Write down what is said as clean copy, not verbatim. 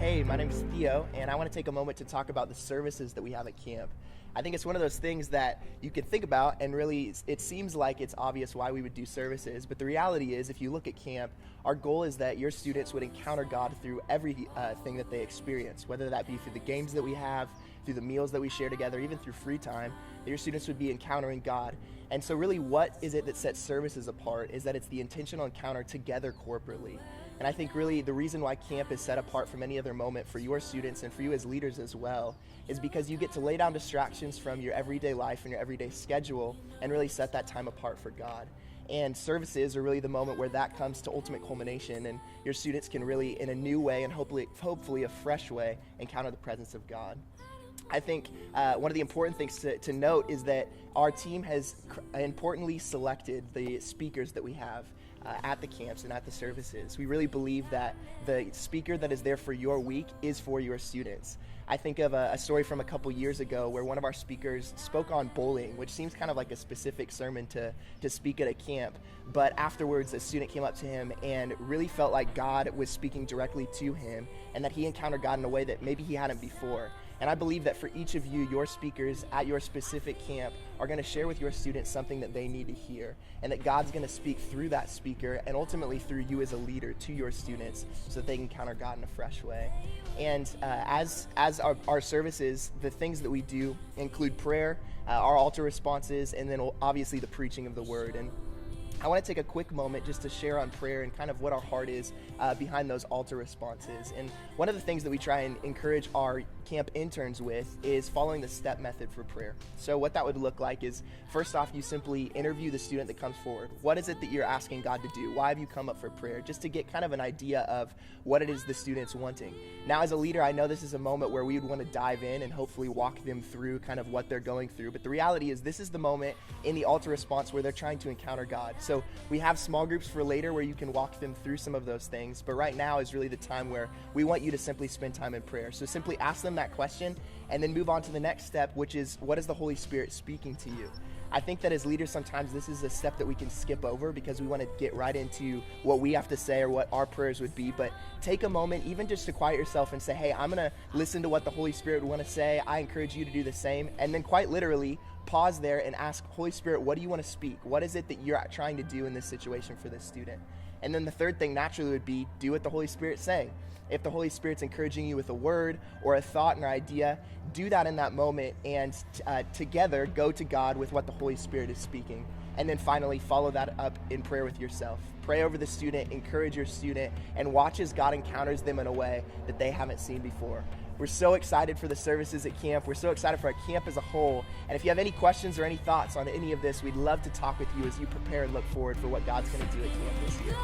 Hey, my name is Theo, and I want to take a moment to talk about the services that we have at camp. I think it's one of those things that you could think about, and really it seems like it's obvious why we would do services, but the reality is, if you look at camp, our goal is that your students would encounter God through every thing that they experience, whether that be through the games that we have, through the meals that we share together, even through free time, that your students would be encountering God. And so really, what is it that sets services apart is that it's the intentional encounter together corporately. And I think really the reason why camp is set apart from any other moment for your students and for you as leaders as well is because you get to lay down distractions from your everyday life and your everyday schedule and really set that time apart for God. And services are really the moment where that comes to ultimate culmination, and your students can really, in a new way and hopefully a fresh way, encounter the presence of God. I think one of the important things to note is that our team has importantly selected the speakers that we have at the camps and at the services. We really believe that the speaker that is there for your week is for your students. I think of a story from a couple years ago where one of our speakers spoke on bullying, which seems kind of like a specific sermon to speak at a camp. But afterwards, a student came up to him and really felt like God was speaking directly to him and that he encountered God in a way that maybe he hadn't before. And I believe that for each of you, your speakers at your specific camp are going to share with your students something that they need to hear, and that God's going to speak through that speaker and ultimately through you as a leader to your students so that they can encounter God in a fresh way. And as our services, the things that we do include prayer, our altar responses, and then obviously the preaching of the word. And I want to take a quick moment just to share on prayer and kind of what our heart is behind those altar responses. And one of the things that we try and encourage our camp interns with is following the step method for prayer. So what that would look like is, first off, you simply interview the student that comes forward. What is it that you're asking God to do? Why have you come up for prayer? Just to get kind of an idea of what it is the student's wanting. Now, as a leader, I know this is a moment where we would want to dive in and hopefully walk them through kind of what they're going through. But the reality is this is the moment in the altar response where they're trying to encounter God. So we have small groups for later where you can walk them through some of those things. But right now is really the time where we want you to simply spend time in prayer. So simply ask them that question and then move on to the next step, which is, what is the Holy Spirit speaking to you? I think that as leaders, sometimes this is a step that we can skip over because we want to get right into what we have to say or what our prayers would be. But take a moment, even just to quiet yourself and say, hey, I'm going to listen to what the Holy Spirit would want to say. I encourage you to do the same. And then quite literally pause there and ask, Holy Spirit, what do you want to speak? What is it that you're trying to do in this situation for this student? And then the third thing naturally would be, do what the Holy Spirit's saying. If the Holy Spirit's encouraging you with a word or a thought and an idea, do that in that moment and together go to God with what the Holy Spirit is speaking. And then finally, follow that up in prayer with yourself. Pray over the student, encourage your student, and watch as God encounters them in a way that they haven't seen before. We're so excited for the services at camp. We're so excited for our camp as a whole. And if you have any questions or any thoughts on any of this, we'd love to talk with you as you prepare and look forward for what God's going to do at camp this year.